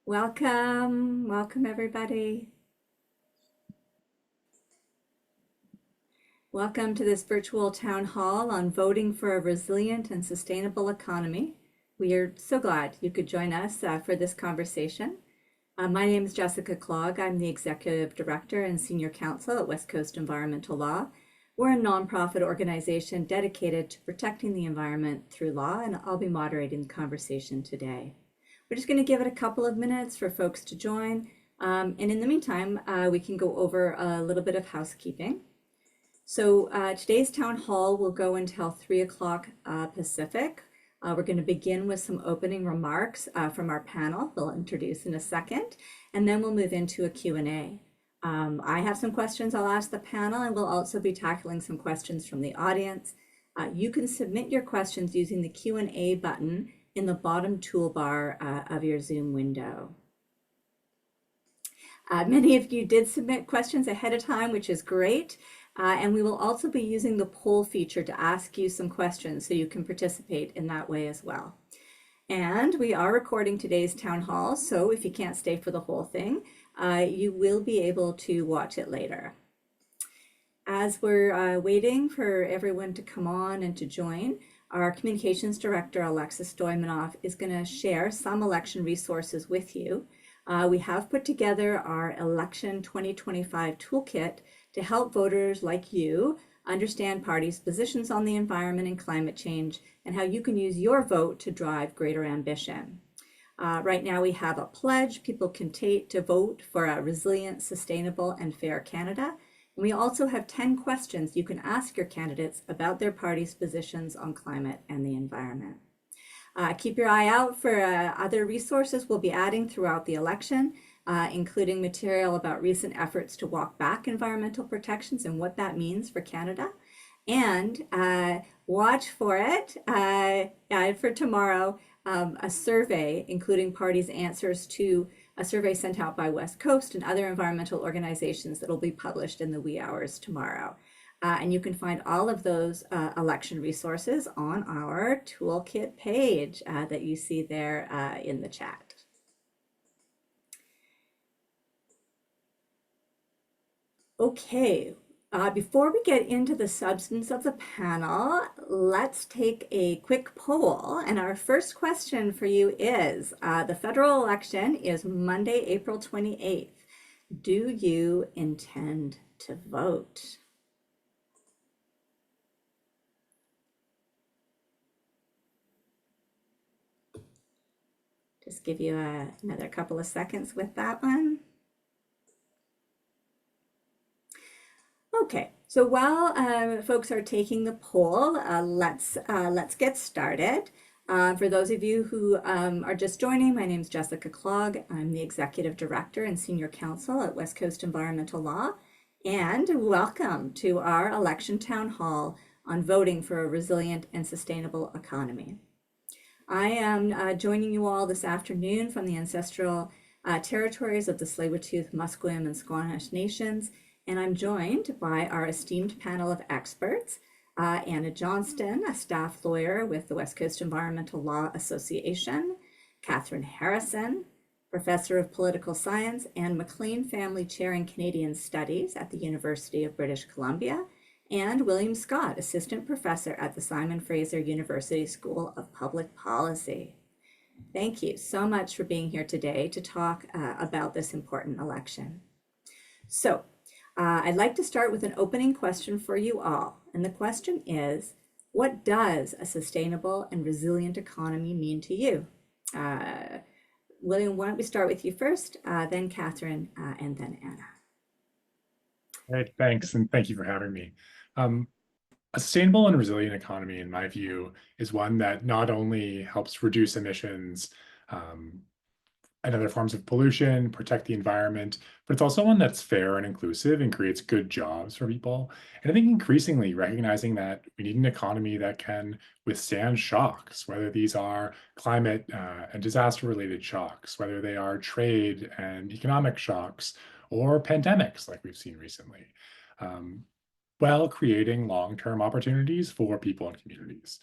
Welcome everybody. Welcome to this virtual town hall on voting for a resilient and sustainable economy. We are so glad you could join us for this conversation. My name is Jessica Clogg. I'm the Executive Director and Senior Counsel at West Coast Environmental Law. We're a nonprofit organization dedicated to protecting the environment through law, and I'll be moderating the conversation today. We're just going to give it a couple of minutes for folks to join. And in the meantime, we can go over a little bit of housekeeping. So today's town hall will go until 3 o'clock Pacific. We're going to begin with some opening remarks from our panel. We'll introduce in a second, and then we'll move into a Q&A. I have some questions I'll ask the panel, and we'll also be tackling some questions from the audience. You can submit your questions using the Q&A button in the bottom toolbar of your Zoom window. Many of you did submit questions ahead of time, which is great. And we will also be using the poll feature to ask you some questions so you can participate in that way as well. And we are recording today's town hall, so if you can't stay for the whole thing, you will be able to watch it later. As we're waiting for everyone to come on and to join, our Communications Director, Alexis Stoimanov, is going to share some election resources with you. We have put together our Election 2025 Toolkit to help voters like you understand parties' positions on the environment and climate change and how you can use your vote to drive greater ambition. Right now we have a pledge people can take to vote for a resilient, sustainable, and fair Canada. And we also have 10 questions you can ask your candidates about their party's positions on climate and the environment. Keep your eye out for other resources we'll be adding throughout the election, including material about recent efforts to walk back environmental protections and what that means for Canada. And watch for it for tomorrow, a survey including parties' answers to a survey sent out by West Coast and other environmental organizations that will be published in the wee hours tomorrow. And you can find all of those election resources on our toolkit page that you see there in the chat. Okay, before we get into the substance of the panel, let's take a quick poll. And our first question for you is, the federal election is Monday, April 28th. Do you intend to vote? Just give you another couple of seconds with that one. Okay, so while folks are taking the poll, let's get started. For those of you who are just joining, my name is Jessica Clogg. I'm the Executive Director and Senior Counsel at West Coast Environmental Law. And welcome to our election town hall on voting for a resilient and sustainable economy. I am joining you all this afternoon from the ancestral territories of the Tsleil-Waututh, Musqueam, and Squamish nations, and I'm joined by our esteemed panel of experts, Anna Johnston, a staff lawyer with the West Coast Environmental Law Association, Catherine Harrison, Professor of Political Science and McLean Family Chair in Canadian Studies at the University of British Columbia, and William Scott, Assistant Professor at the Simon Fraser University School of Public Policy. Thank you so much for being here today to talk about this important election. So I'd like to start with an opening question for you all. And the question is, what does a sustainable and resilient economy mean to you? William, why don't we start with you first, then Catherine, and then Anna. Right, thanks, and thank you for having me. A sustainable and resilient economy, in my view, is one that not only helps reduce emissions and other forms of pollution, protect the environment, but it's also one that's fair and inclusive and creates good jobs for people. And I think increasingly recognizing that we need an economy that can withstand shocks, whether these are climate and disaster-related shocks, whether they are trade and economic shocks, or pandemics like we've seen recently. while creating long-term opportunities for people and communities.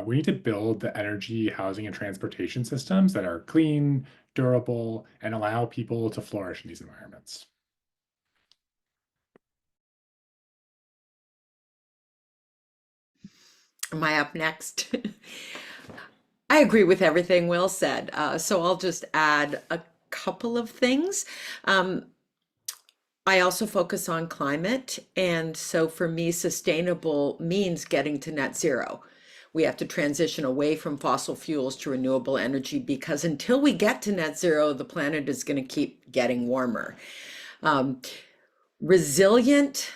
We need to build the energy, housing, and transportation systems that are clean, durable, and allow people to flourish in these environments. Am I up next? I agree with everything Will said. So I'll just add a couple of things. Um, I also focus on climate. And so for me, sustainable means getting to net zero. We have to transition away from fossil fuels to renewable energy because until we get to net zero, the planet is going to keep getting warmer. Um, Resilient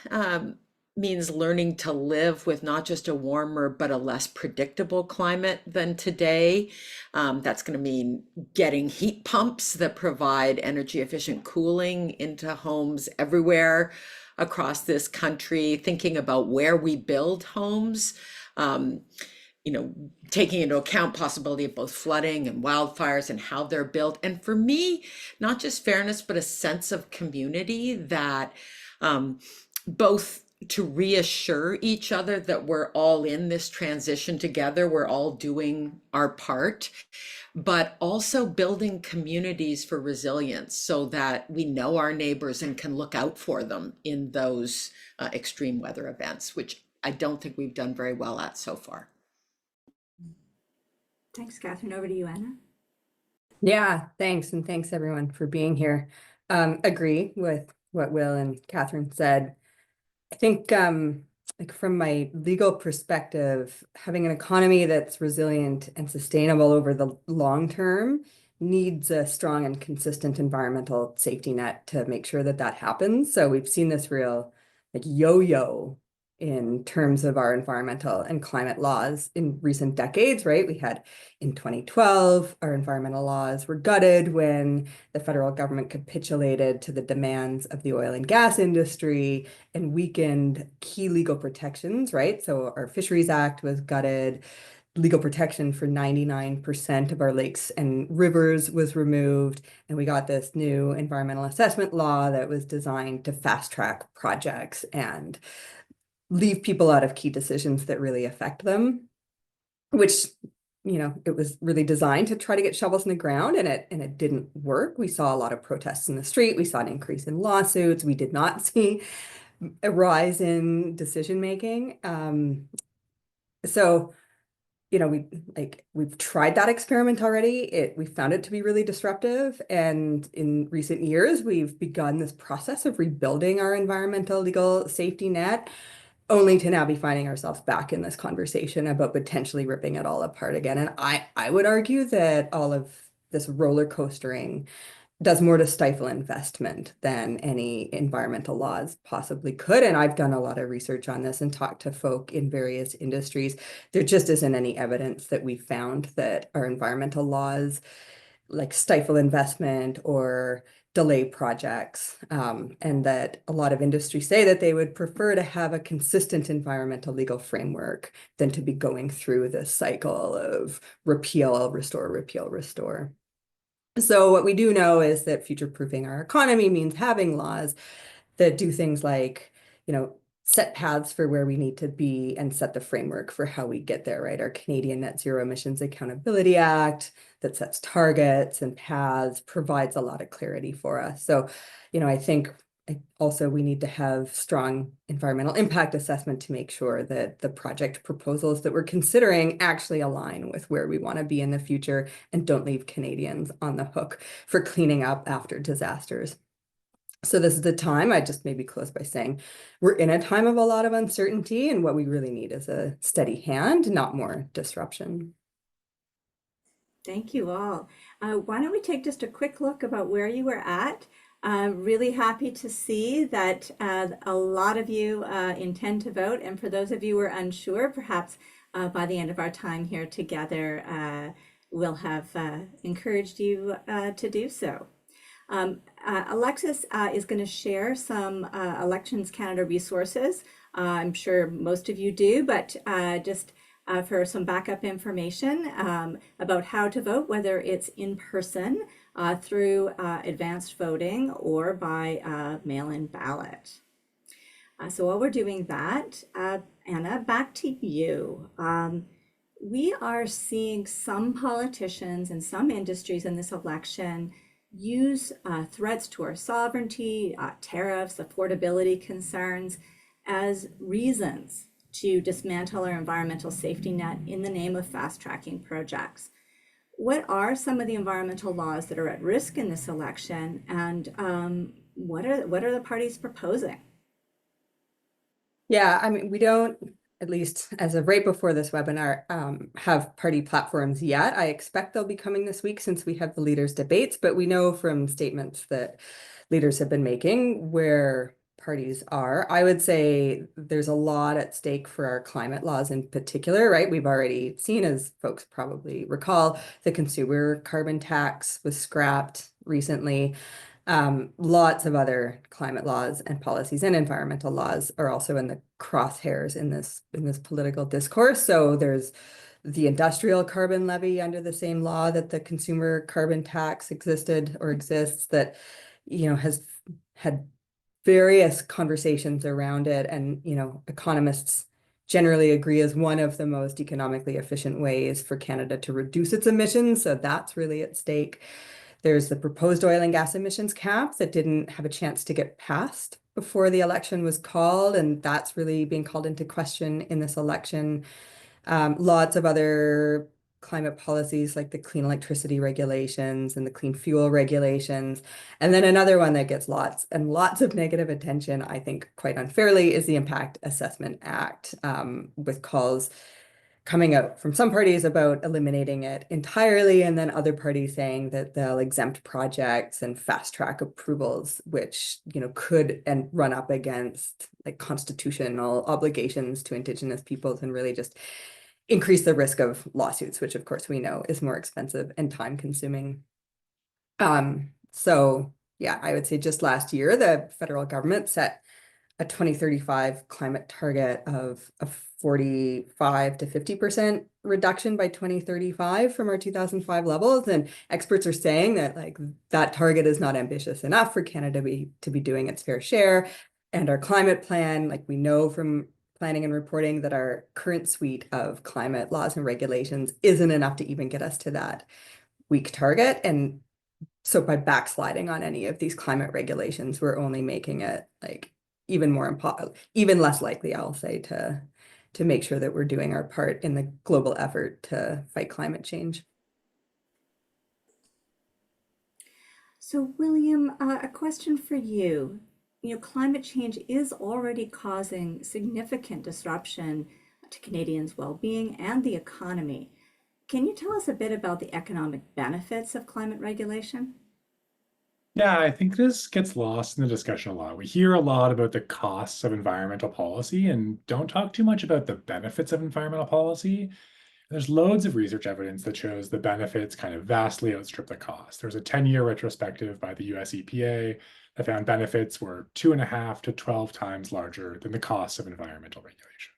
means learning to live with not just a warmer, but a less predictable climate than today. That's going to mean getting heat pumps that provide energy efficient cooling into homes everywhere across this country, thinking about where we build homes. Um, you know, taking into account possibility of both flooding and wildfires and how they're built. And for me, not just fairness, but a sense of community that um, both to reassure each other that we're all in this transition together, we're all doing our part, but also building communities for resilience so that we know our neighbors and can look out for them in those extreme weather events, which I don't think we've done very well at so far. Thanks, Catherine. Over to you, Anna. Yeah, thanks. And thanks everyone for being here. Agree with what Will and Catherine said. I think like from my legal perspective, having an economy that's resilient and sustainable over the long term needs a strong and consistent environmental safety net to make sure that that happens. So we've seen this real like yo-yo in terms of our environmental and climate laws in recent decades, right? We had in 2012, our environmental laws were gutted when the federal government capitulated to the demands of the oil and gas industry and weakened key legal protections, right? So our Fisheries Act was gutted, legal protection for 99% of our lakes and rivers was removed, and we got this new environmental assessment law that was designed to fast track projects and leave people out of key decisions that really affect them, which it was really designed to try to get shovels in the ground, and it didn't work. We saw a lot of protests in the street. We saw an increase in lawsuits. We did not see a rise in decision making. So, we've tried that experiment already. We found it to be really disruptive. And in recent years, we've begun this process of rebuilding our environmental legal safety net, only to now be finding ourselves back in this conversation about potentially ripping it all apart again. And I would argue that all of this roller coastering does more to stifle investment than any environmental laws possibly could. And I've done a lot of research on this and talked to folk in various industries. There just isn't any evidence that we found that our environmental laws like stifle investment or delay projects, and that a lot of industries say that they would prefer to have a consistent environmental legal framework than to be going through this cycle of repeal, restore, repeal, restore. So what we do know is that future-proofing our economy means having laws that do things like, set paths for where we need to be and set the framework for how we get there, right? Our Canadian Net Zero Emissions Accountability Act that sets targets and paths provides a lot of clarity for us. So, I think also we need to have strong environmental impact assessment to make sure that the project proposals that we're considering actually align with where we want to be in the future and don't leave Canadians on the hook for cleaning up after disasters. So this is the time. I just maybe close by saying we're in a time of a lot of uncertainty, and what we really need is a steady hand, not more disruption. Thank you all. Why don't we take just a quick look about where you were at? Really happy to see that a lot of you intend to vote. And for those of you who are unsure, perhaps by the end of our time here together, we'll have encouraged you to do so. Alexis is going to share some Elections Canada resources. I'm sure most of you do, but just for some backup information about how to vote, whether it's in person through advanced voting or by mail-in ballot. So while we're doing that, Anna, back to you. We are seeing some politicians and some industries in this election use threats to our sovereignty, tariffs, affordability concerns as reasons to dismantle our environmental safety net in the name of fast tracking projects. What are some of the environmental laws that are at risk in this election, and what are the parties proposing? Yeah, I mean, we don't, at least as of right before this webinar, have party platforms yet. I expect they'll be coming this week since we have the leaders' debates, but we know from statements that leaders have been making where parties are. I would say there's a lot at stake for our climate laws in particular, right? We've already seen, as folks probably recall, the consumer carbon tax was scrapped recently. Lots of other climate laws and policies and environmental laws are also in the crosshairs in this political discourse. So there's the industrial carbon levy under the same law that the consumer carbon tax existed or exists, that has had various conversations around it, and economists generally agree is one of the most economically efficient ways for Canada to reduce its emissions. So that's really at stake. There's the proposed oil and gas emissions cap that didn't have a chance to get passed before the election was called, and that's really being called into question in this election. Lots of other climate policies like the clean electricity regulations and the clean fuel regulations. And then another one that gets lots and lots of negative attention, I think quite unfairly, is the Impact Assessment Act, with calls coming out from some parties about eliminating it entirely, and then other parties saying that they'll exempt projects and fast track approvals, which could and run up against like constitutional obligations to Indigenous peoples and really just increase the risk of lawsuits, which of course we know is more expensive and time consuming. So yeah, I would say just last year, the federal government set a 2035 climate target of a 45 to 50% reduction by 2035 from our 2005 levels. And experts are saying that that target is not ambitious enough for Canada to be doing its fair share. And our climate plan, we know from planning and reporting that our current suite of climate laws and regulations isn't enough to even get us to that weak target. And so by backsliding on any of these climate regulations, we're only making it even less likely, I'll say, to make sure that we're doing our part in the global effort to fight climate change. So, William, a question for you. Climate change is already causing significant disruption to Canadians' well-being and the economy. Can you tell us a bit about the economic benefits of climate regulation? Yeah, I think this gets lost in the discussion a lot. We hear a lot about the costs of environmental policy and don't talk too much about the benefits of environmental policy. There's loads of research evidence that shows the benefits kind of vastly outstrip the cost. There's a 10-year retrospective by the US EPA that found benefits were 2.5 to 12 times larger than the costs of environmental regulation.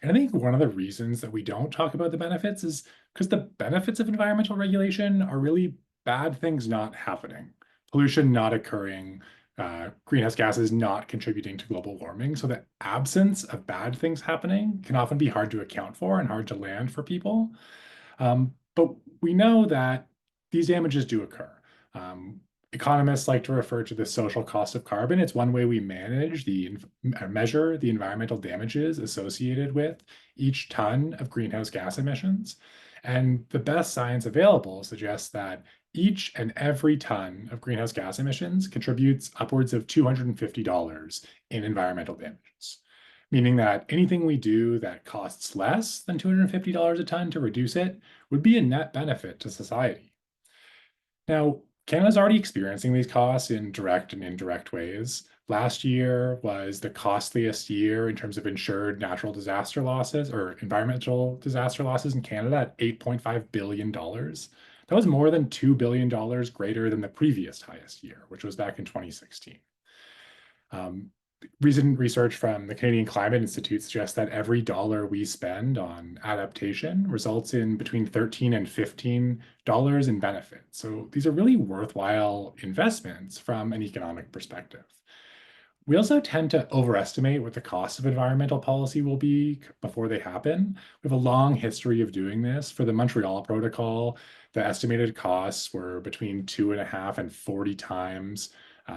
And I think one of the reasons that we don't talk about the benefits is because the benefits of environmental regulation are really bad things not happening, pollution not occurring, greenhouse gases not contributing to global warming. So the absence of bad things happening can often be hard to account for and hard to land for people. But we know that these damages do occur. Economists like to refer to the social cost of carbon. It's one way we measure the environmental damages associated with each ton of greenhouse gas emissions. And the best science available suggests that each and every ton of greenhouse gas emissions contributes upwards of $250 in environmental damages, meaning that anything we do that costs less than $250 a ton to reduce it would be a net benefit to society. Now, Canada's already experiencing these costs in direct and indirect ways. Last year was the costliest year in terms of insured natural disaster losses or environmental disaster losses in Canada at $8.5 billion. That was more than $2 billion greater than the previous highest year, which was back in 2016. Recent research from the Canadian Climate Institute suggests that every dollar we spend on adaptation results in between $13 and $15 in benefits. So these are really worthwhile investments from an economic perspective. We also tend to overestimate what the cost of environmental policy will be before they happen. We have a long history of doing this. For the Montreal Protocol, the estimated costs were between 2.5 and 40 times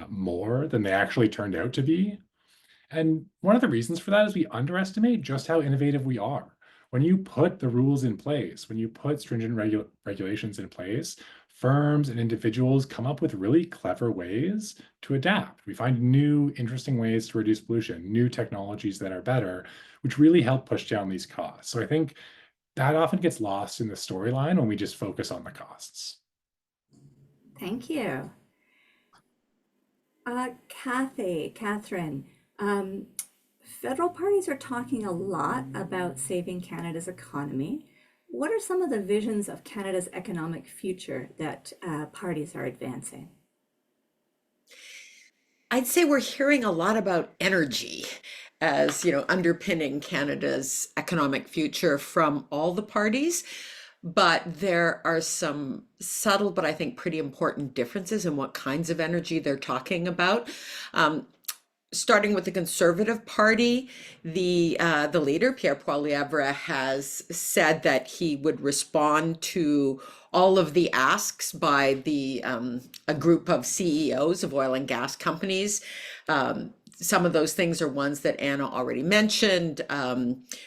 more than they actually turned out to be. And one of the reasons for that is we underestimate just how innovative we are. When you put the rules in place, when you put stringent regulations in place, firms and individuals come up with really clever ways to adapt. We find new, interesting ways to reduce pollution, new technologies that are better, which really help push down these costs. So I think that often gets lost in the storyline when we just focus on the costs. Thank you. Catherine, federal parties are talking a lot about saving Canada's economy. What are some of the visions of Canada's economic future that parties are advancing? I'd say we're hearing a lot about energy as, underpinning Canada's economic future from all the parties. But there are some subtle, but I think pretty important differences in what kinds of energy they're talking about. Starting with the Conservative Party, the leader, Pierre Poilievre, has said that he would respond to all of the asks by a group of CEOs of oil and gas companies. Some of those things are ones that Anna already mentioned,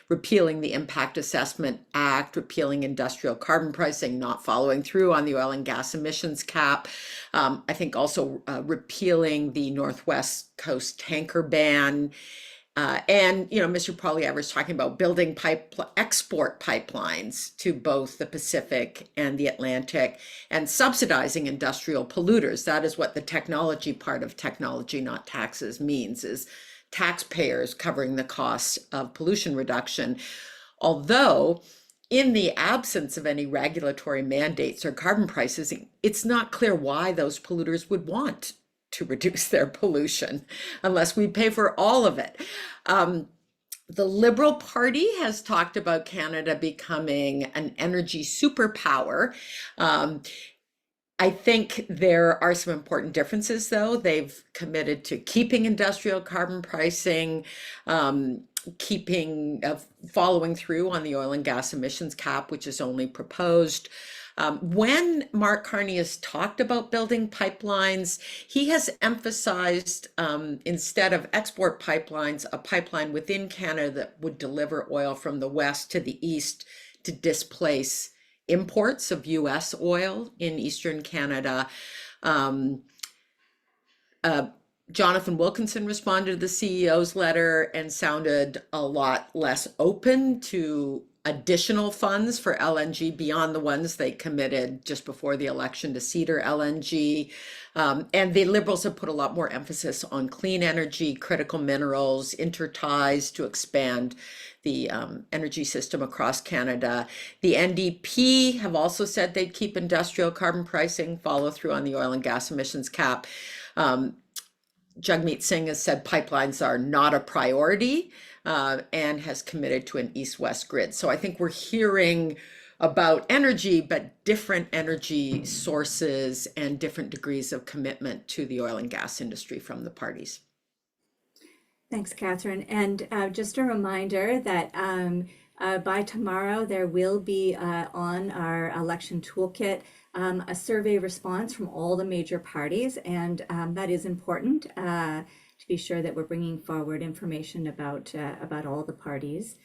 repealing the Impact Assessment Act, repealing industrial carbon pricing, not following through on the oil and gas emissions cap. I think also repealing the Northwest Coast tanker ban. And Mr. Poilievre is talking about building export pipelines to both the Pacific and the Atlantic and subsidizing industrial polluters. That is what the technology part of technology, not taxes, means, is taxpayers covering the cost of pollution reduction. Although, in the absence of any regulatory mandates or carbon prices, it's not clear why those polluters would want to reduce their pollution unless we pay for all of it. The Liberal Party has talked about Canada becoming an energy superpower. I think there are some important differences, though. They've committed to keeping industrial carbon pricing, following through on the oil and gas emissions cap, which is only proposed. When Mark Carney has talked about building pipelines, he has emphasized, instead of export pipelines, a pipeline within Canada that would deliver oil from the west to the east to displace imports of US oil in Eastern Canada. Jonathan Wilkinson responded to the CEO's letter and sounded a lot less open to additional funds for LNG beyond the ones they committed just before the election to Cedar LNG. And the Liberals have put a lot more emphasis on clean energy, critical minerals, interties to expand the energy system across Canada. The NDP have also said they'd keep industrial carbon pricing, follow through on the oil and gas emissions cap. Jagmeet Singh has said pipelines are not a priority, and has committed to an east-west grid. So I think we're hearing about energy, but different energy sources and different degrees of commitment to the oil and gas industry from the parties. Thanks, Catherine. And just a reminder that by tomorrow, there will be on our election toolkit a survey response from all the major parties. And that is important to be sure that we're bringing forward information about all the parties.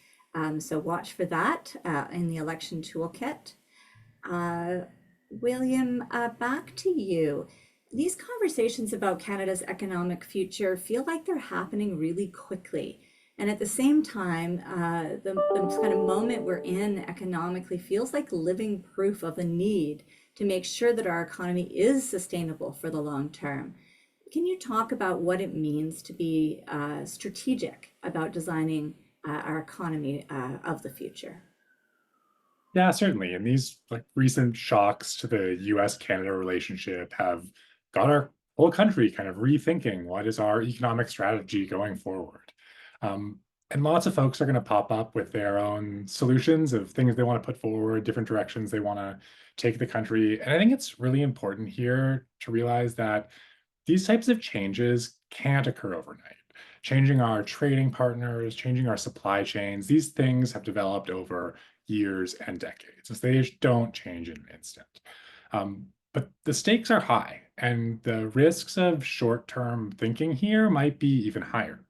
So watch for that in the election toolkit. William, back to you. These conversations about Canada's economic future feel like they're happening really quickly. And at the same time, the kind of moment we're in economically feels like living proof of the need to make sure that our economy is sustainable for the long term. Can you talk about what it means to be strategic about designing our economy of the future? Yeah, certainly. And these recent shocks to the US-Canada relationship have got our whole country kind of rethinking what is our economic strategy going forward. And lots of folks are going to pop up with their own solutions of things they want to put forward, different directions they want to take the country. And I think it's really important here to realize that these types of changes can't occur overnight. Changing our trading partners, changing our supply chains, these things have developed over years and decades. So they don't change in an instant. But the stakes are high, and the risks of short-term thinking here might be even higher.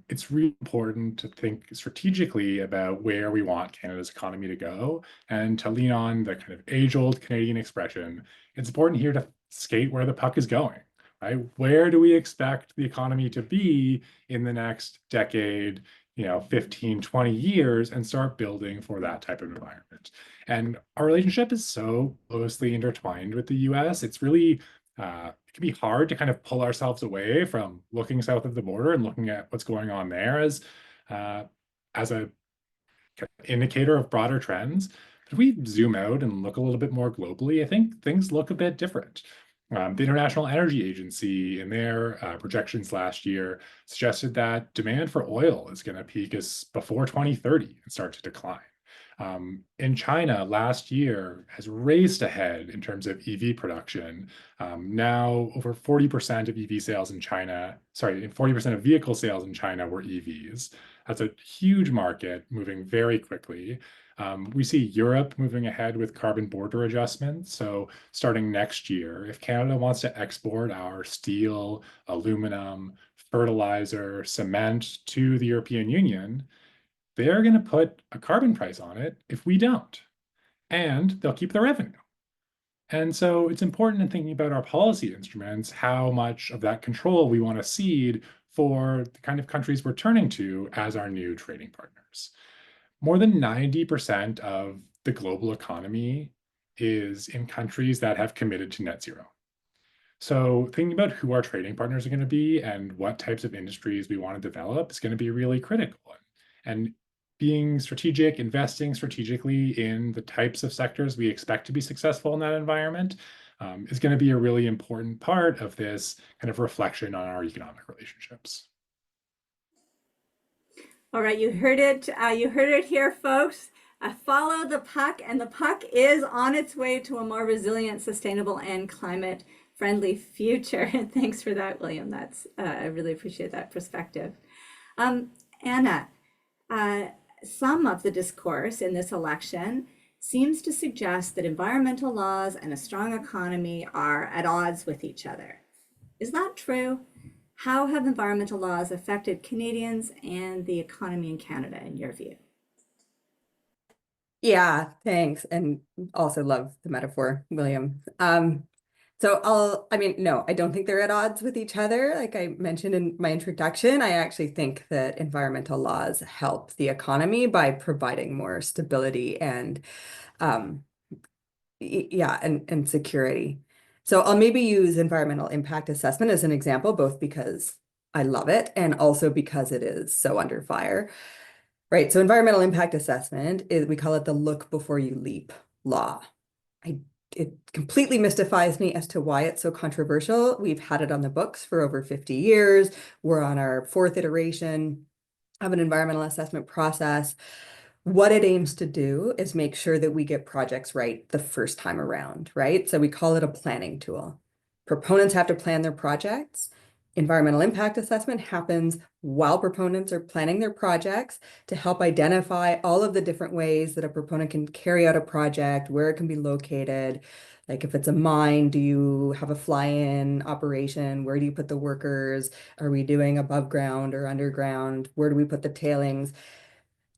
It's really important to think strategically about where we want Canada's economy to go, and to lean on the kind of age-old Canadian expression. It's important here to skate where the puck is going, right? Where do we expect the economy to be in the next decade, 15, 20 years, and start building for that type of environment. And our relationship is so closely intertwined with the US. It's really, it can be hard to kind of pull ourselves away from looking south of the border and looking at what's going on there as a indicator of broader trends. But if we zoom out and look a little bit more globally, I think things look a bit different. The International Energy Agency, in their projections last year, suggested that demand for oil is going to peak before 2030 and start to decline. In China, last year has raced ahead in terms of EV production. Now, over 40% of EV sales in China, 40% of vehicle sales in China were EVs. That's a huge market moving very quickly. We see Europe moving ahead with carbon border adjustments. So starting next year, if Canada wants to export our steel, aluminum, fertilizer, cement to the European Union, they're going to put a carbon price on it if we don't, and they'll keep the revenue. And so it's important in thinking about our policy instruments, how much of that control we want to cede for the kind of countries we're turning to as our new trading partners. More than 90% of the global economy is in countries that have committed to net zero. So thinking about who our trading partners are going to be and what types of industries we want to develop is going to be really critical. And being strategic, investing strategically in the types of sectors we expect to be successful in that environment is going to be a really important part of this kind of reflection on our economic relationships. All right, you heard it. You heard it here, folks. Follow the puck, and the puck is on its way to a more resilient, sustainable, and climate-friendly future. And thanks for that, William. I really appreciate that perspective. Anna, some of the discourse in this election seems to suggest that environmental laws and a strong economy are at odds with each other. Is that true? How have environmental laws affected Canadians and the economy in Canada, in your view? Yeah, thanks. And also love the metaphor, William. No, I don't think they're at odds with each other. Like I mentioned in my introduction, I actually think that environmental laws help the economy by providing more stability and and security. So I'll maybe use environmental impact assessment as an example, both because I love it and also because it is so under fire. Right. So environmental impact assessment we call it the look before you leap law. It completely mystifies me as to why it's so controversial. We've had it on the books for over 50 years. We're on our 4th iteration of an environmental assessment process. What it aims to do is make sure that we get projects right the first time around, right? So we call it a planning tool. Proponents have to plan their projects. Environmental impact assessment happens while proponents are planning their projects to help identify all of the different ways that a proponent can carry out a project, where it can be located. Like if it's a mine, do you have a fly-in operation? Where do you put the workers? Are we doing above ground or underground? Where do we put the tailings?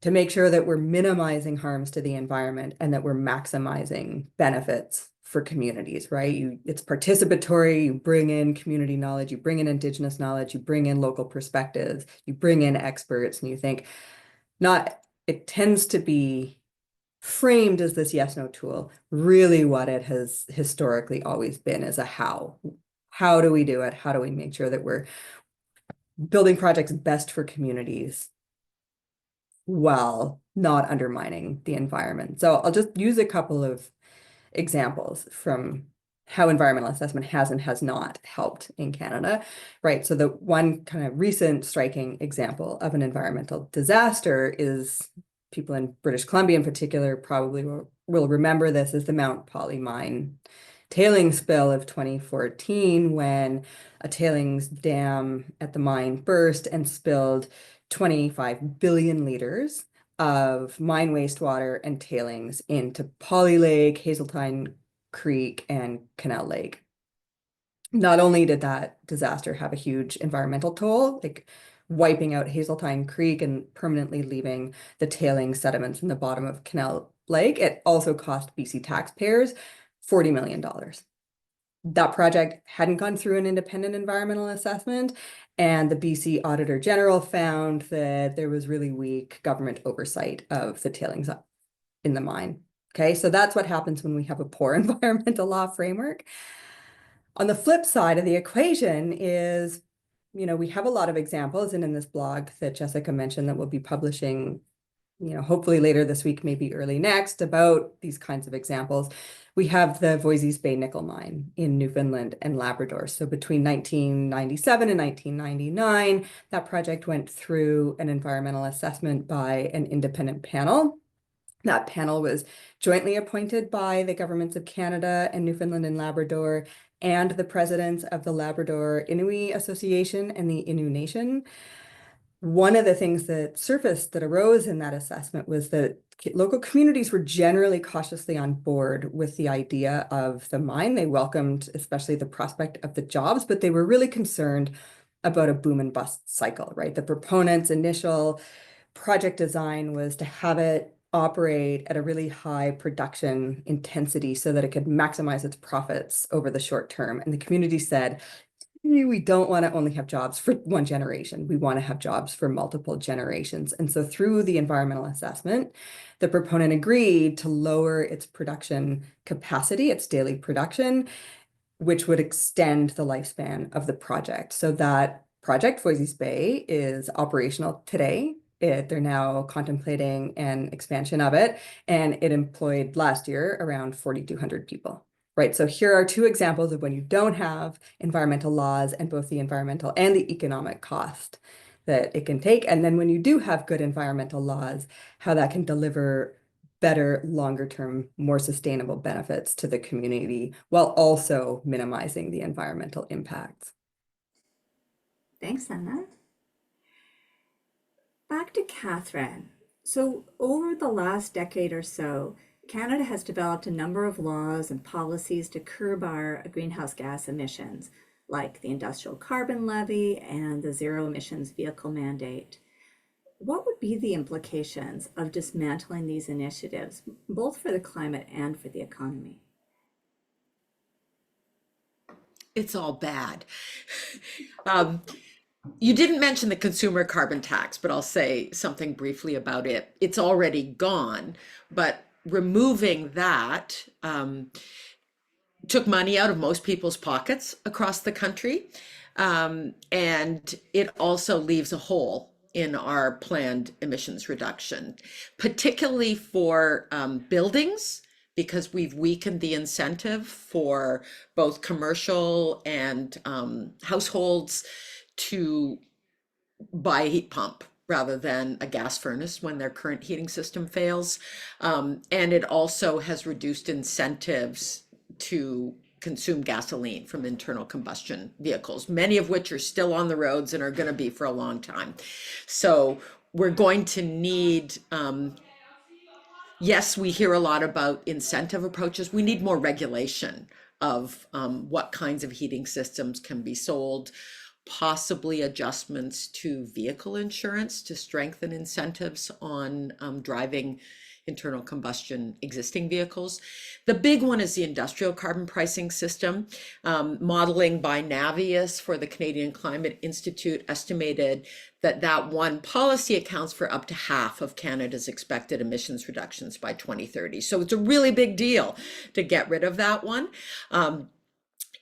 To make sure that we're minimizing harms to the environment and that we're maximizing benefits for communities, right? It's participatory, you bring in community knowledge, you bring in Indigenous knowledge, you bring in local perspectives, you bring in experts, and you think it tends to be framed as this yes/no tool. Really what it has historically always been is a how. How do we do it? How do we make sure that we're building projects best for communities while not undermining the environment? So I'll just use a couple of examples from how environmental assessment has and has not helped in Canada, right? So the one kind of recent striking example of an environmental disaster is, people in British Columbia in particular probably will remember this, is the Mount Polley mine tailings spill of 2014 when a tailings dam at the mine burst and spilled 25 billion liters of mine wastewater and tailings into Polly Lake, Hazeltine Creek, and Canal Lake. Not only did that disaster have a huge environmental toll, like wiping out Hazeltine Creek and permanently leaving the tailing sediments in the bottom of Canal Lake, it also cost BC taxpayers $40 million. That project hadn't gone through an independent environmental assessment, and the BC Auditor General found that there was really weak government oversight of the tailings in the mine. Okay, so that's what happens when we have a poor environmental law framework. On the flip side of the equation is, we have a lot of examples, and in this blog that Jessica mentioned that we'll be publishing, hopefully later this week, maybe early next, about these kinds of examples. We have the Voisey's Bay nickel mine in Newfoundland and Labrador. So between 1997 and 1999, that project went through an environmental assessment by an independent panel. That panel was jointly appointed by the governments of Canada and Newfoundland and Labrador and the presidents of the Labrador Inuit Association and the Innu Nation. One of the things that surfaced, that arose in that assessment, was that local communities were generally cautiously on board with the idea of the mine. They welcomed especially the prospect of the jobs, but they were really concerned about a boom and bust cycle, right? The proponents' initial project design was to have it operate at a really high production intensity so that it could maximize its profits over the short term. And the community said, we don't want to only have jobs for one generation. We want to have jobs for multiple generations. And so through the environmental assessment, the proponent agreed to lower its production capacity, its daily production, which would extend the lifespan of the project. So that project, Voisey's Bay, is operational today. They're now contemplating an expansion of it, and it employed last year around 4,200 people. Right, so here are two examples of when you don't have environmental laws and both the environmental and the economic cost that it can take. And then when you do have good environmental laws, how that can deliver better, longer term, more sustainable benefits to the community while also minimizing the environmental impacts. Thanks, Anna. Back to Catherine. So over the last decade or so, Canada has developed a number of laws and policies to curb our greenhouse gas emissions, like the industrial carbon levy and the zero emissions vehicle mandate. What would be the implications of dismantling these initiatives, both for the climate and for the economy? It's all bad. You didn't mention the consumer carbon tax, but I'll say something briefly about it. It's already gone, but removing that took money out of most people's pockets across the country. And it also leaves a hole in our planned emissions reduction, particularly for buildings, because we've weakened the incentive for both commercial and households to buy a heat pump rather than a gas furnace when their current heating system fails. And it also has reduced incentives to consume gasoline from internal combustion vehicles, many of which are still on the roads and are going to be for a long time. So we're going to need, yes, we hear a lot about incentive approaches. We need more regulation of what kinds of heating systems can be sold, possibly adjustments to vehicle insurance to strengthen incentives on driving internal combustion existing vehicles. The big one is the industrial carbon pricing system. Modeling by Navius for the Canadian Climate Institute estimated that one policy accounts for up to half of Canada's expected emissions reductions by 2030. So it's a really big deal to get rid of that one.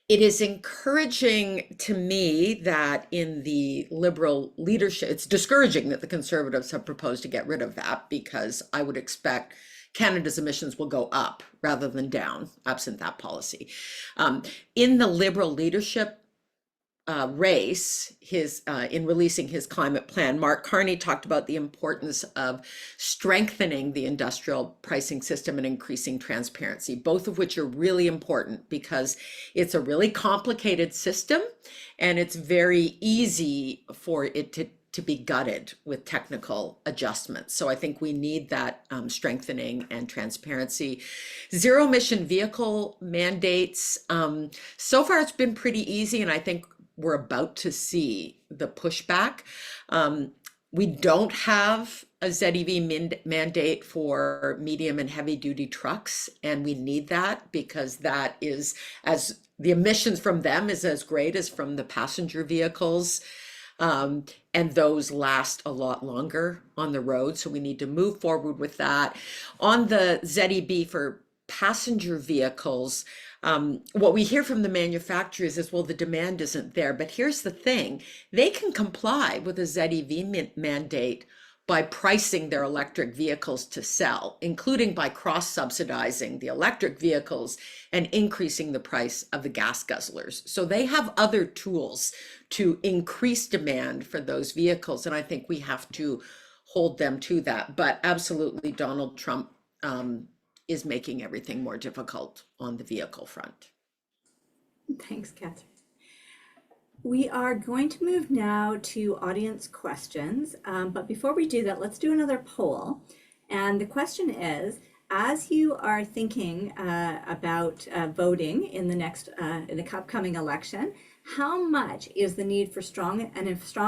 It is encouraging to me that in the Liberal leadership, it's discouraging that the Conservatives have proposed to get rid of that, because I would expect Canada's emissions will go up rather than down, absent that policy. In the Liberal leadership race, in releasing his climate plan, Mark Carney talked about the importance of strengthening the industrial pricing system and increasing transparency, both of which are really important because it's a really complicated system and it's very easy for it to be gutted with technical adjustments. So I think we need that strengthening and transparency. Zero emission vehicle mandates. So far it's been pretty easy, and I think we're about to see the pushback. We don't have a ZEV mandate for medium and heavy duty trucks, and we need that because that is, as the emissions from them is as great as from the passenger vehicles. And those last a lot longer on the road. So we need to move forward with that. On the ZEB for passenger vehicles, what we hear from the manufacturers is, well, the demand isn't there. But here's the thing, they can comply with a ZEV mandate by pricing their electric vehicles to sell, including by cross-subsidizing the electric vehicles and increasing the price of the gas guzzlers. So they have other tools to increase demand for those vehicles, and I think we have to hold them to that. But absolutely, Donald Trump is making everything more difficult on the vehicle front. Thanks, Catherine. We are going to move now to audience questions, but before we do that, let's do another poll. And the question is, as you are thinking about voting in the upcoming election, how much is the need for strong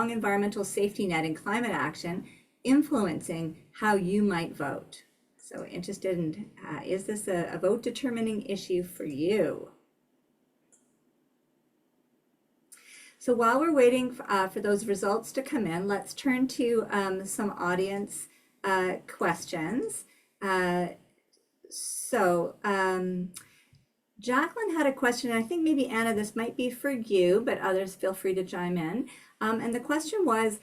environmental safety net and climate action influencing how you might vote? So interested in, is this a vote determining issue for you? So while we're waiting for those results to come in, let's turn to some audience questions. Jacqueline had a question, and I think maybe Anna, this might be for you, but others feel free to chime in. And the question was,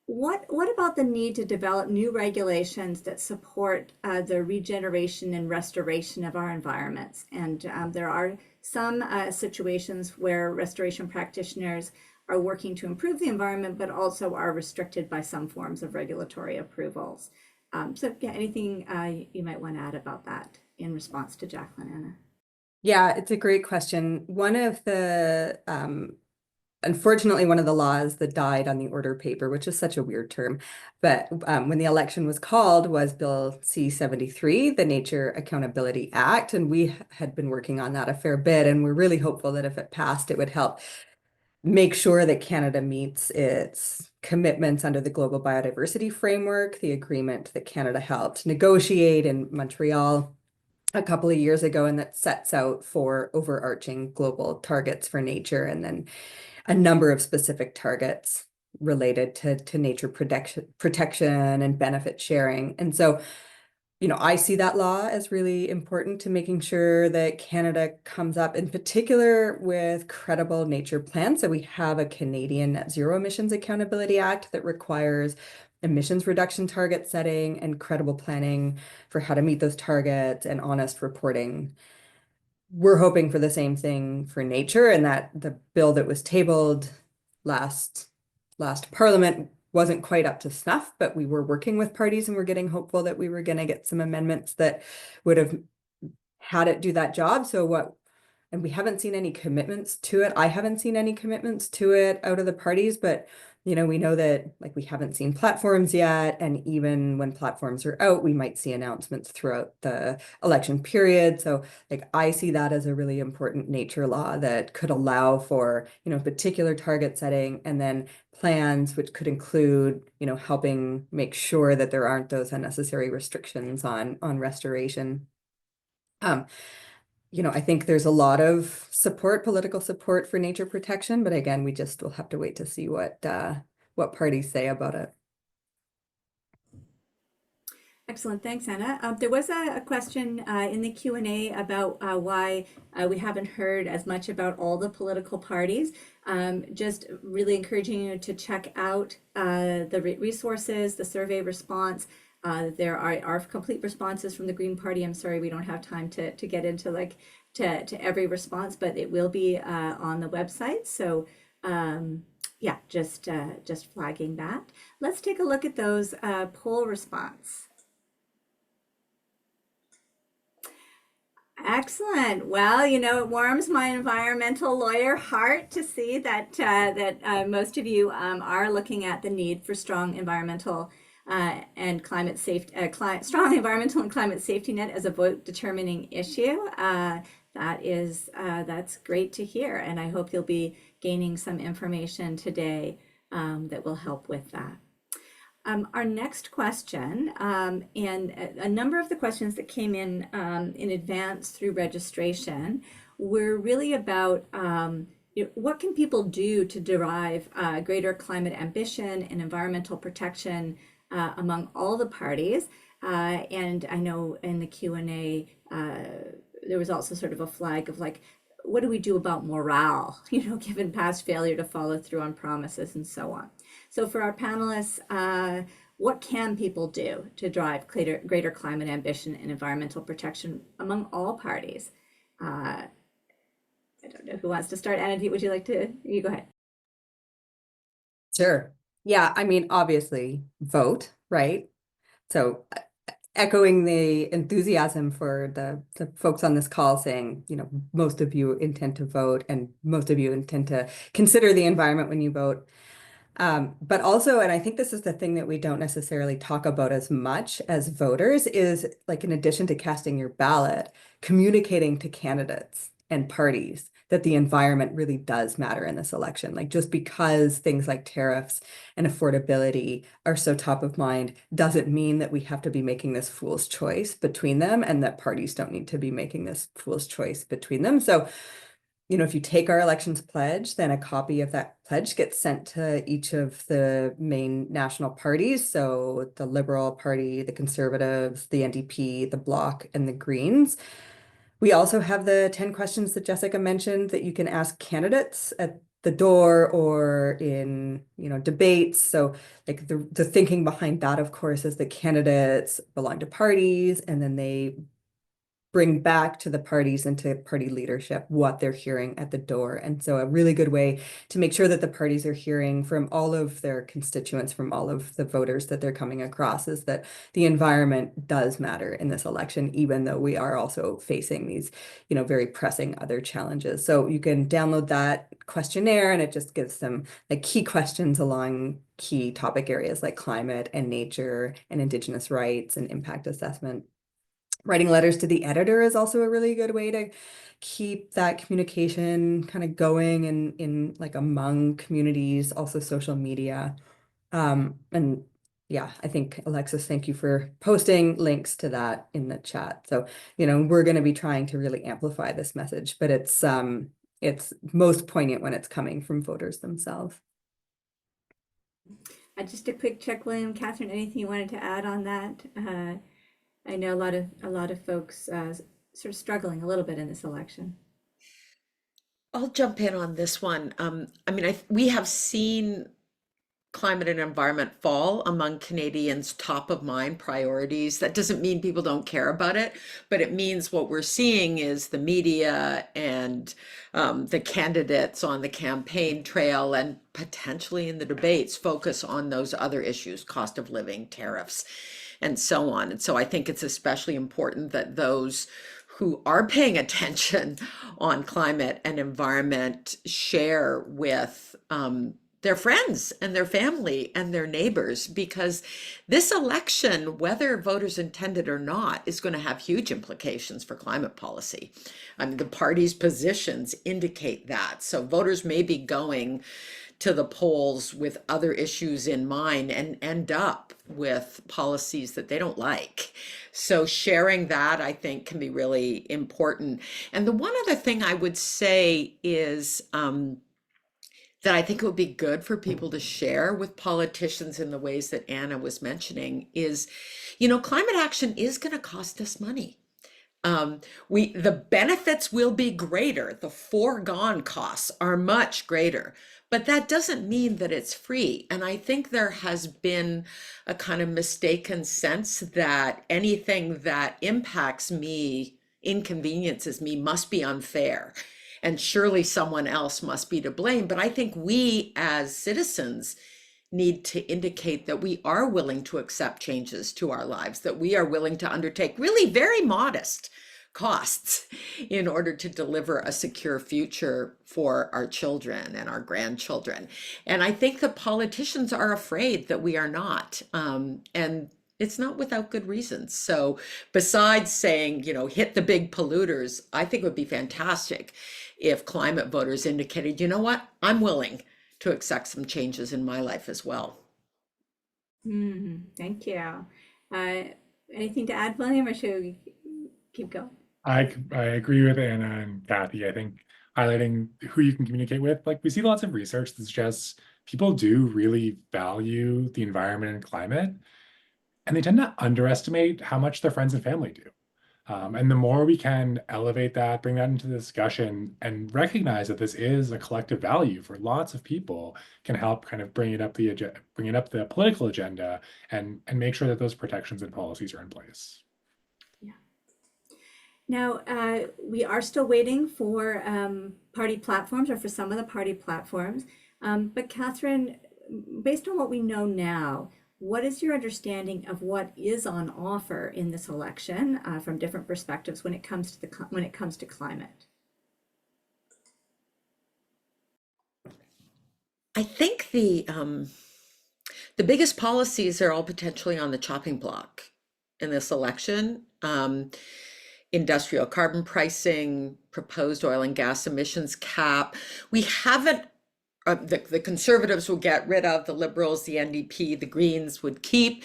what about the need to develop new regulations that support the regeneration and restoration of our environments? And there are some situations where restoration practitioners are working to improve the environment, but also are restricted by some forms of regulatory approvals. So yeah, anything you might want to add about that in response to Jacqueline, Anna? Yeah, it's a great question. One of the unfortunately, one of the laws that died on the order paper, which is such a weird term, but when the election was called, was Bill C-73, the Nature Accountability Act. And we had been working on that a fair bit. And we're really hopeful that if it passed, it would help make sure that Canada meets its commitments under the Global Biodiversity Framework, the agreement that Canada helped negotiate in Montreal a couple of years ago, and that sets out for overarching global targets for nature, and then a number of specific targets related to nature protection and benefit sharing. And so, you know, I see that law as really important to making sure that Canada comes up in particular with credible nature plans. So we have a Canadian Net Zero Emissions Accountability Act that requires emissions reduction target setting and credible planning for how to meet those targets and honest reporting. We're hoping for the same thing for nature, and that the bill that was tabled last Parliament wasn't quite up to snuff, but we were working with parties and we're getting hopeful that we were going to get some amendments that would have had it do that job. And we haven't seen any commitments to it. I haven't seen any commitments to it out of the parties, but you know, we know that like we haven't seen platforms yet. And even when platforms are out, we might see announcements throughout the election period. So like I see that as a really important nature law that could allow for, you know, particular target setting and then plans, which could include, you know, helping make sure that there aren't those unnecessary restrictions on restoration. You know, I think there's a lot of support, political support for nature protection, but again, we just will have to wait to see what parties say about it. Excellent, thanks, Anna. There was a question in the Q&A about why we haven't heard as much about all the political parties. Just really encouraging you to check out the resources, the survey response. There are complete responses from the Green Party. I'm sorry, we don't have time to get into like to every response, but it will be on the website. So yeah, just flagging that. Let's take a look at those poll response. Excellent. Well, it warms my environmental lawyer heart to see that most of you are looking at the need for strong environmental and climate safe, strong environmental and climate safety net as a vote determining issue. That's great to hear, and I hope you'll be gaining some information today that will help with that. Our next question, and a number of the questions that came in advance through registration were really about what can people do to derive greater climate ambition and environmental protection among all the parties. And I know in the Q&A, there was also sort of a flag of like, what do we do about morale, given past failure to follow through on promises and so on. So for our panelists, what can people do to drive greater climate ambition and environmental protection among all parties? I don't know who wants to start. Anna, would you like to? You go ahead. Sure. Yeah, I mean, obviously, vote, right? So echoing the enthusiasm for the folks on this call saying, most of you intend to vote and most of you intend to consider the environment when you vote. But also, and I think this is the thing that we don't necessarily talk about as much as voters, is like, in addition to casting your ballot, communicating to candidates and parties that the environment really does matter in this election. Like, just because things like tariffs and affordability are so top of mind doesn't mean that we have to be making this fool's choice between them, and that parties don't need to be making this fool's choice between them. So, if you take our elections pledge, then a copy of that pledge gets sent to each of the main national parties. So the Liberal Party, the Conservatives, the NDP, the Bloc, and the Greens. We also have the 10 questions that Jessica mentioned that you can ask candidates at the door or in, debates. So like the thinking behind that, of course, is that candidates belong to parties, and then they bring back to the parties and to party leadership what they're hearing at the door. And so a really good way to make sure that the parties are hearing from all of their constituents, from all of the voters that they're coming across, is that the environment does matter in this election, even though we are also facing these, very pressing other challenges. So you can download that questionnaire, and it just gives some like key questions along key topic areas like climate and nature and Indigenous rights and impact assessment. Writing letters to the editor is also a really good way to keep that communication kind of going in like among communities, also social media. And yeah, I think, Alexis, thank you for posting links to that in the chat. So, we're going to be trying to really amplify this message, but it's most poignant when it's coming from voters themselves. Just a quick check, William, Catherine, anything you wanted to add on that? I know a lot of folks sort of struggling a little bit in this election. I'll jump in on this one. We have seen climate and environment fall among Canadians' top of mind priorities. That doesn't mean people don't care about it, but it means what we're seeing is the media and the candidates on the campaign trail and potentially in the debates focus on those other issues, cost of living, tariffs, and so on. And so I think it's especially important that those who are paying attention on climate and environment share with their friends and their family and their neighbors, because this election, whether voters intended or not, is going to have huge implications for climate policy. The party's positions indicate that. So voters may be going to the polls with other issues in mind and end up with policies that they don't like. So sharing that, I think, can be really important. And the one other thing I would say is that I think it would be good for people to share with politicians in the ways that Anna was mentioning is, climate action is going to cost us money. The benefits will be greater. The foregone costs are much greater, but that doesn't mean that it's free. And I think there has been a kind of mistaken sense that anything that impacts me inconveniences me must be unfair. And surely someone else must be to blame. But I think we as citizens need to indicate that we are willing to accept changes to our lives, that we are willing to undertake really very modest costs in order to deliver a secure future for our children and our grandchildren. And I think the politicians are afraid that we are not. And it's not without good reasons. So besides saying, hit the big polluters, I think it would be fantastic if climate voters indicated, you know what, I'm willing to accept some changes in my life as well. Thank you. Anything to add, William, or should we keep going? I agree with Anna and Kathy. I think highlighting who you can communicate with, like we see lots of research that suggests people do really value the environment and climate, and they tend to underestimate how much their friends and family do. And the more we can elevate that, bring that into the discussion, and recognize that this is a collective value for lots of people, can help kind of bring it up the political agenda, and make sure that those protections and policies are in place. Yeah. Now, we are still waiting for party platforms, or for some of the party platforms. But Catherine, based on what we know now, what is your understanding of what is on offer in this election from different perspectives when it comes to climate? I think the biggest policies are all potentially on the chopping block in this election. Industrial carbon pricing, proposed oil and gas emissions cap. We haven't the Conservatives will get rid of, the Liberals, the NDP, the Greens would keep.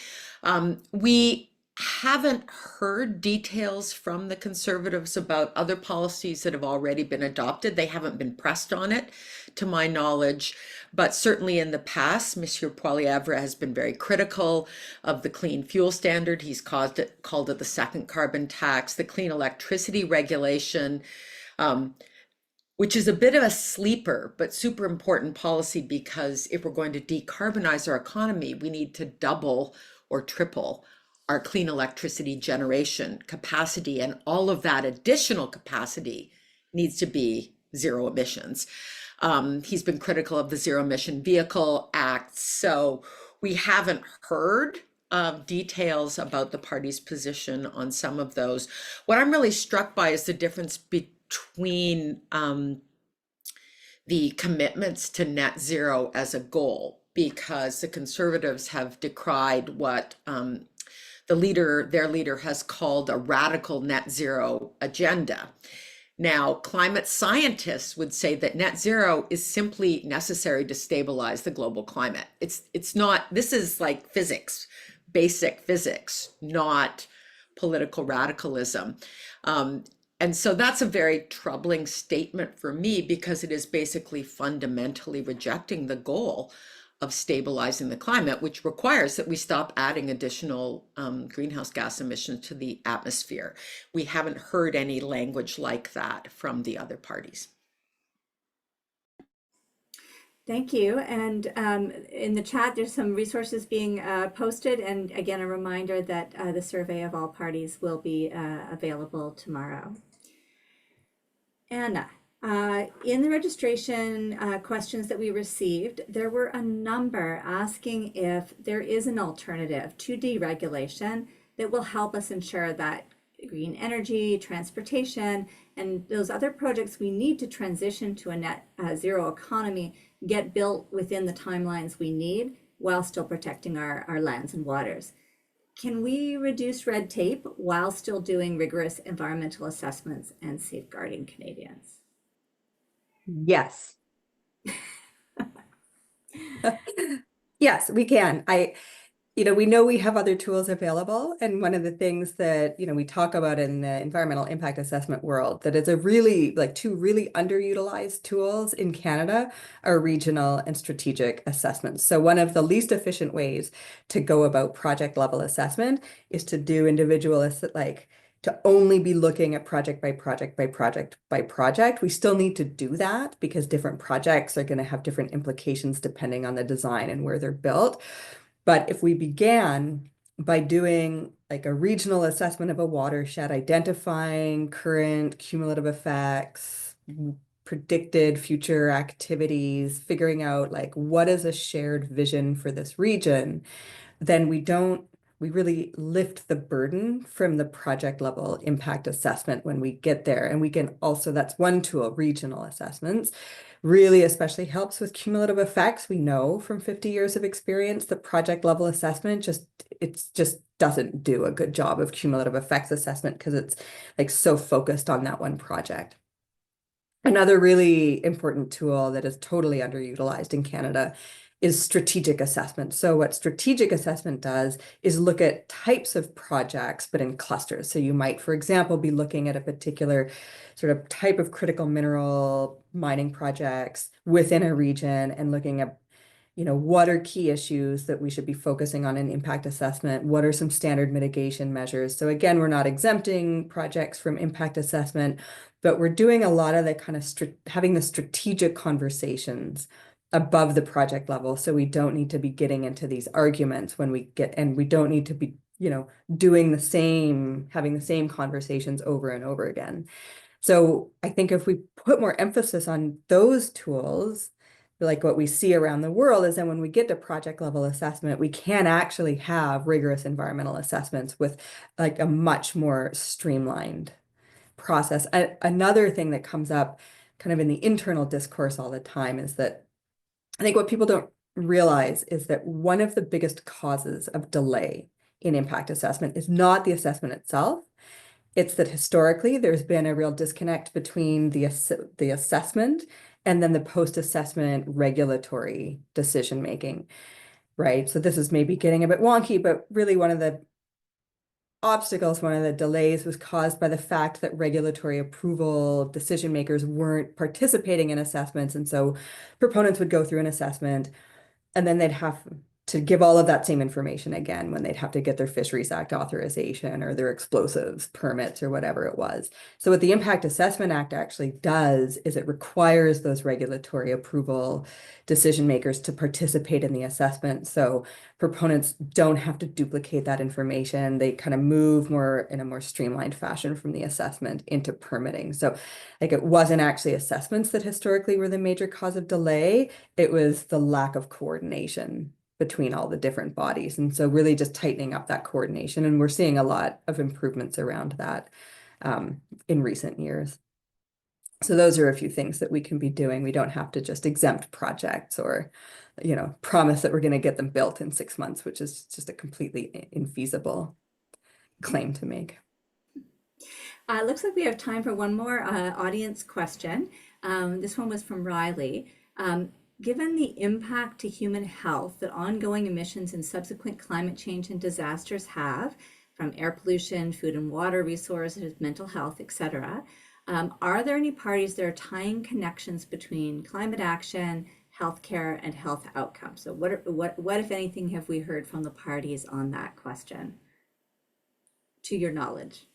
We haven't heard details from the Conservatives about other policies that have already been adopted. They haven't been pressed on it, to my knowledge. But certainly in the past, Monsieur Poilievre has been very critical of the clean fuel standard. He's called it the second carbon tax, the clean electricity regulation, which is a bit of a sleeper, but super important policy, because if we're going to decarbonize our economy, we need to double or triple our clean electricity generation capacity, and all of that additional capacity needs to be zero emissions. He's been critical of the Zero Emission Vehicle Act, so we haven't heard details about the party's position on some of those. What I'm really struck by is the difference between the commitments to net zero as a goal, because the Conservatives have decried what their leader has called a radical net zero agenda. Now, climate scientists would say that net zero is simply necessary to stabilize the global climate. It's not, this is like physics, basic physics, not political radicalism. And so that's a very troubling statement for me, because it is basically fundamentally rejecting the goal of stabilizing the climate, which requires that we stop adding additional greenhouse gas emissions to the atmosphere. We haven't heard any language like that from the other parties. Thank you. And in the chat, there's some resources being posted. And again, a reminder that the survey of all parties will be available tomorrow. Anna, in the registration questions that we received, there were a number asking if there is an alternative to deregulation that will help us ensure that green energy, transportation, and those other projects we need to transition to a net zero economy get built within the timelines we need while still protecting our lands and waters. Can we reduce red tape while still doing rigorous environmental assessments and safeguarding Canadians? Yes. Yes, we can. We know we have other tools available. And one of the things that, we talk about in the environmental impact assessment world, that is a really, two really underutilized tools in Canada are regional and strategic assessments. So one of the least efficient ways to go about project level assessment is to do individual, to only be looking at project by project by project by project. We still need to do that because different projects are going to have different implications depending on the design and where they're built. But if we began by doing like a regional assessment of a watershed, identifying current cumulative effects, predicted future activities, figuring out like what is a shared vision for this region, then we really lift the burden from the project level impact assessment when we get there. And we can also, that's one tool, regional assessments, really especially helps with cumulative effects. We know from 50 years of experience that project level assessment just doesn't do a good job of cumulative effects assessment because it's like so focused on that one project. Another really important tool that is totally underutilized in Canada is strategic assessment. So what strategic assessment does is look at types of projects, but in clusters. So you might, for example, be looking at a particular sort of type of critical mineral mining projects within a region and looking at, what are key issues that we should be focusing on in impact assessment? What are some standard mitigation measures? So again, we're not exempting projects from impact assessment, but we're doing a lot of the kind of having the strategic conversations above the project level. So we don't need to be getting into these arguments when we get, and we don't need to be, having the same conversations over and over again. So I think if we put more emphasis on those tools, like what we see around the world is then when we get to project level assessment, we can actually have rigorous environmental assessments with like a much more streamlined process. Another thing that comes up kind of in the internal discourse all the time is that I think what people don't realize is that one of the biggest causes of delay in impact assessment is not the assessment itself. It's that historically there's been a real disconnect between the assessment and then the post-assessment regulatory decision making, right? So this is maybe getting a bit wonky, but really one of the delays was caused by the fact that regulatory approval decision makers weren't participating in assessments. And so proponents would go through an assessment and then they'd have to give all of that same information again when they'd have to get their Fisheries Act authorization or their explosives permits or whatever it was. So what the Impact Assessment Act actually does is it requires those regulatory approval decision makers to participate in the assessment. So proponents don't have to duplicate that information. They kind of move more in a more streamlined fashion from the assessment into permitting. So like it wasn't actually assessments that historically were the major cause of delay. It was the lack of coordination between all the different bodies. And so really just tightening up that coordination. And we're seeing a lot of improvements around that in recent years. So those are a few things that we can be doing. We don't have to just exempt projects or, promise that we're going to get them built in 6 months, which is just a completely infeasible claim to make. Looks like we have time for one more audience question. This one was from Riley. Given the impact to human health that ongoing emissions and subsequent climate change and disasters have, from air pollution, food and water resources, mental health, etc., are there any parties that are tying connections between climate action, healthcare, and health outcomes? So what if anything, have we heard from the parties on that question, to your knowledge?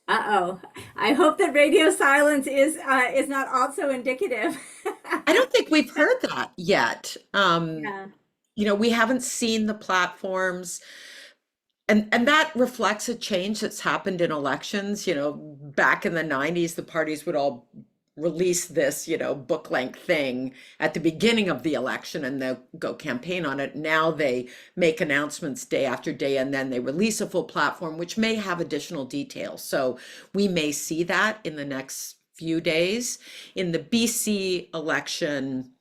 Uh-oh. I hope that radio silence is not also indicative. I don't think we've heard that yet. Yeah. We haven't seen the platforms. And that reflects a change that's happened in elections. Back in the 90s, the parties would all release this, book length thing at the beginning of the election and they'll go campaign on it. Now they make announcements day after day and then they release a full platform, which may have additional details. So we may see that in the next few days. In the BC election,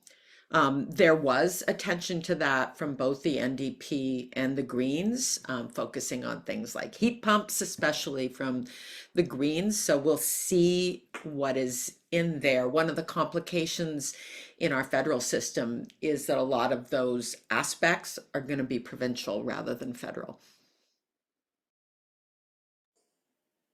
there was attention to that from both the NDP and the Greens, focusing on things like heat pumps, especially from the Greens. So we'll see what is in there. One of the complications in our federal system is that a lot of those aspects are going to be provincial rather than federal.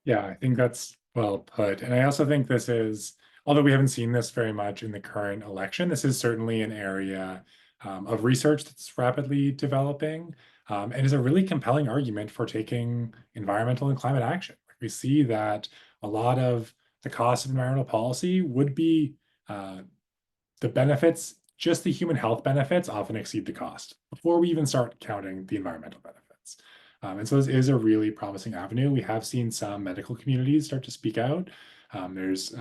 Yeah, I think that's well put. And I also think this is, although we haven't seen this very much in the current election, this is certainly an area of research that's rapidly developing and is a really compelling argument for taking environmental and climate action. We see that a lot of the cost of environmental policy would be the benefits just the human health benefits often exceed the cost before we even start counting the environmental benefits. And so this is a really promising avenue. We have seen some medical communities start to speak out. There's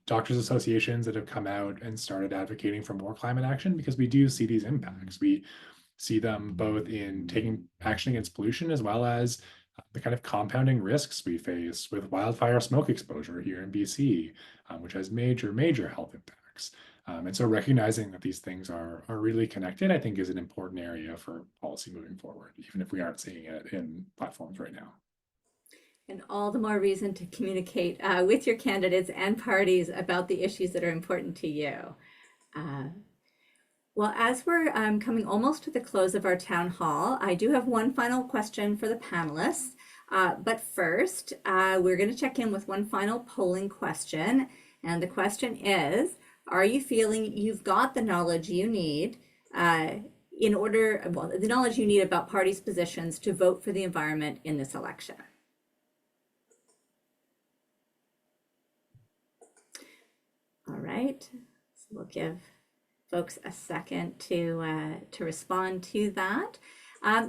doctors' associations that have come out and started advocating for more climate action because we do see these impacts. We see them both in taking action against pollution as well as the kind of compounding risks we face with wildfire smoke exposure here in BC, which has major health impacts. And so recognizing that these things are really connected, I think is an important area for policy moving forward, even if we aren't seeing it in platforms right now. And all the more reason to communicate with your candidates and parties about the issues that are important to you. Well, as we're coming almost to the close of our town hall, I do have one final question for the panelists. But first, we're going to check in with one final polling question. And the question is, are you feeling you've got the knowledge you need the knowledge you need about parties' positions to vote for the environment in this election? All right, so we'll give folks a second to respond to that.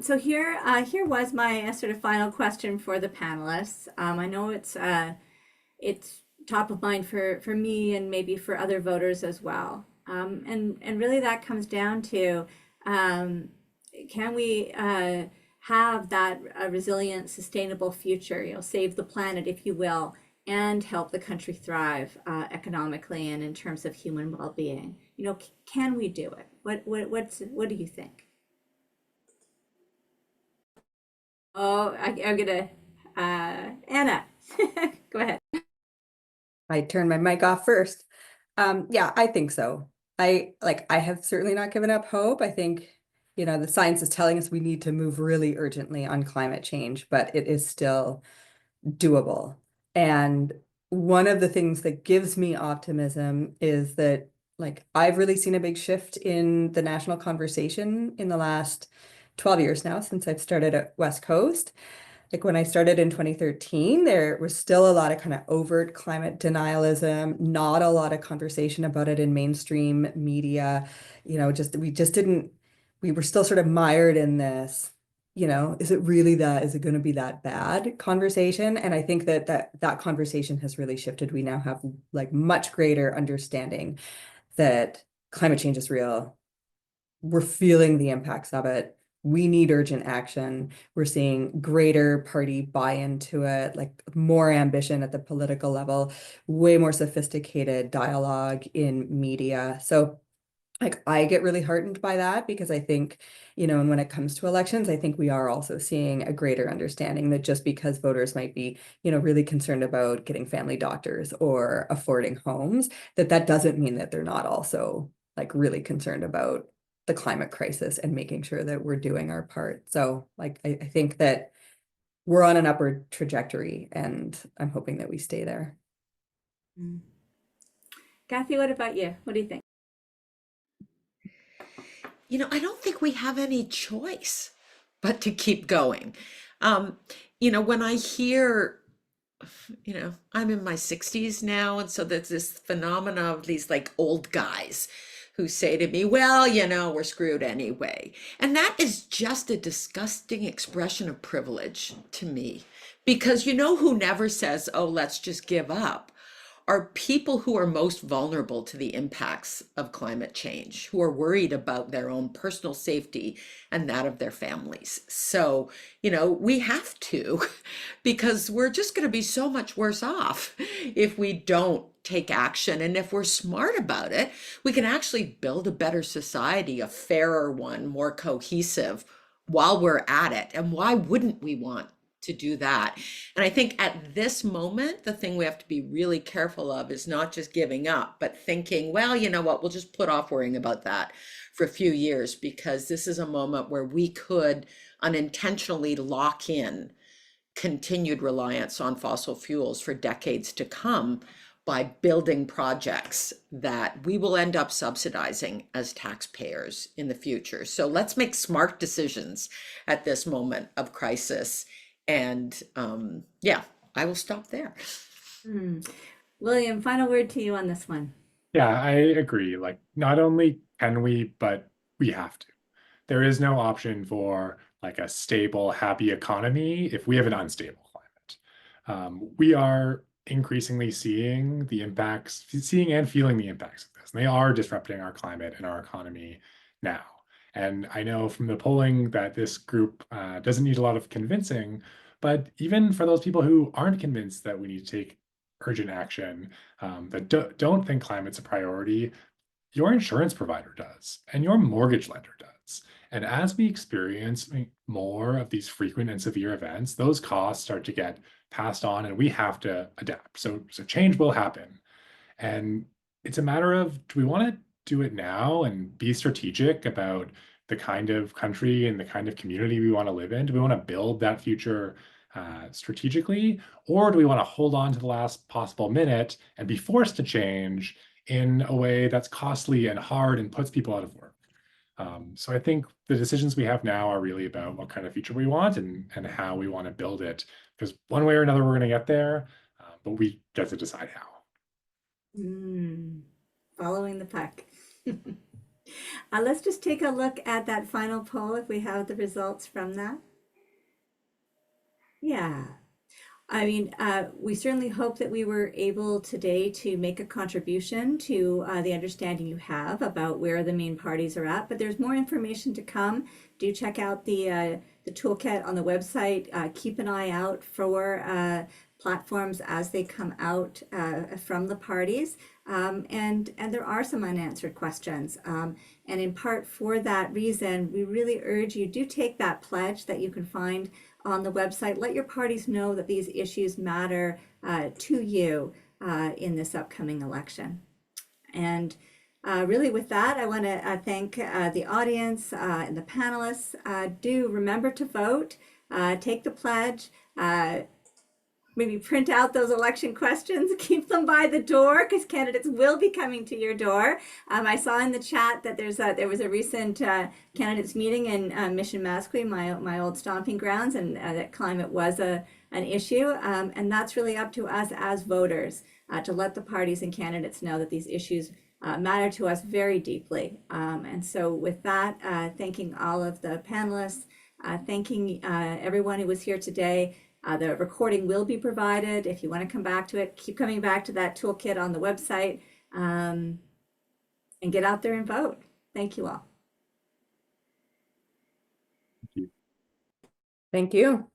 So here was my sort of final question for the panelists. I know it's top of mind for me and maybe for other voters as well. And really that comes down to can we have that resilient, sustainable future? Save the planet, if you will, and help the country thrive economically and in terms of human well-being. Can we do it? What do you think? Oh, I'm gonna Anna, go ahead. I turned my mic off first. Yeah, I think so. I have certainly not given up hope. I think, the science is telling us we need to move really urgently on climate change, but it is still doable. And one of the things that gives me optimism is that I've really seen a big shift in the national conversation in the last 12 years now since I've started at West Coast. When I started in 2013, there was still a lot of kind of overt climate denialism, not a lot of conversation about it in mainstream media. We were still sort of mired in this, is it really is it going to be that bad conversation? And I think that conversation has really shifted. We now have much greater understanding that climate change is real. We're feeling the impacts of it. We need urgent action. We're seeing greater party buy-in to it, more ambition at the political level, way more sophisticated dialogue in media. So I get really heartened by that because I think, and when it comes to elections, I think we are also seeing a greater understanding that just because voters might be, really concerned about getting family doctors or affording homes, that doesn't mean that they're not also really concerned about the climate crisis and making sure that we're doing our part. So I think that we're on an upward trajectory and I'm hoping that we stay there. Kathy, what about you? What do you think? I don't think we have any choice but to keep going. When I hear, I'm in my 60s now, and so there's this phenomena of these old guys who say to me, well, we're screwed anyway. And that is just a disgusting expression of privilege to me. Because who never says, oh, let's just give up, are people who are most vulnerable to the impacts of climate change, who are worried about their own personal safety and that of their families. So, we have to, because we're just going to be so much worse off if we don't take action. And if we're smart about it, we can actually build a better society, a fairer one, more cohesive while we're at it. And why wouldn't we want to do that? And I think at this moment, the thing we have to be really careful of is not just giving up, but thinking, well, you know what, we'll just put off worrying about that for a few years, because this is a moment where we could unintentionally lock in continued reliance on fossil fuels for decades to come by building projects that we will end up subsidizing as taxpayers in the future. So let's make smart decisions at this moment of crisis. And yeah, I will stop there. William, final word to you on this one. Yeah, I agree. Not only can we? But we have to. There is no option for like a stable, happy economy if we have an unstable climate. We are increasingly seeing the impacts, seeing and feeling the impacts of this. And they are disrupting our climate and our economy now. And I know from the polling that this group doesn't need a lot of convincing, but even for those people who aren't convinced that we need to take urgent action, that don't think climate's a priority, your insurance provider does, and your mortgage lender does. And as we experience more of these frequent and severe events, those costs start to get passed on, and we have to adapt. So change will happen. And it's a matter of, do we want to do it now and be strategic about the kind of country and the kind of community we want to live in? Do we want to build that future strategically? Or do we want to hold on to the last possible minute and be forced to change in a way that's costly and hard and puts people out of work? So I think the decisions we have now are really about what kind of future we want and how we want to build it. Because one way or another, we're going to get there, but we get to decide how. Following the puck. Let's just take a look at that final poll if we have the results from that. Yeah. I mean, we certainly hope that we were able today to make a contribution to the understanding you have about where the main parties are at, but there's more information to come. Do check out the toolkit on the website. Keep an eye out for platforms as they come out from the parties. And there are some unanswered questions. And in part for that reason, we really urge you, do take that pledge that you can find on the website. Let your parties know that these issues matter to you in this upcoming election. And really with that, I want to thank the audience and the panelists. Do remember to vote, take the pledge, maybe print out those election questions, keep them by the door because candidates will be coming to your door. I saw in the chat that there was a recent candidates meeting in Mission Masqué, my old stomping grounds, and that climate was an issue. And that's really up to us as voters to let the parties and candidates know that these issues matter to us very deeply. And so with that, thanking all of the panelists, thanking everyone who was here today. The recording will be provided. If you want to come back to it, keep coming back to that toolkit on the website and get out there and vote. Thank you all. Thank you.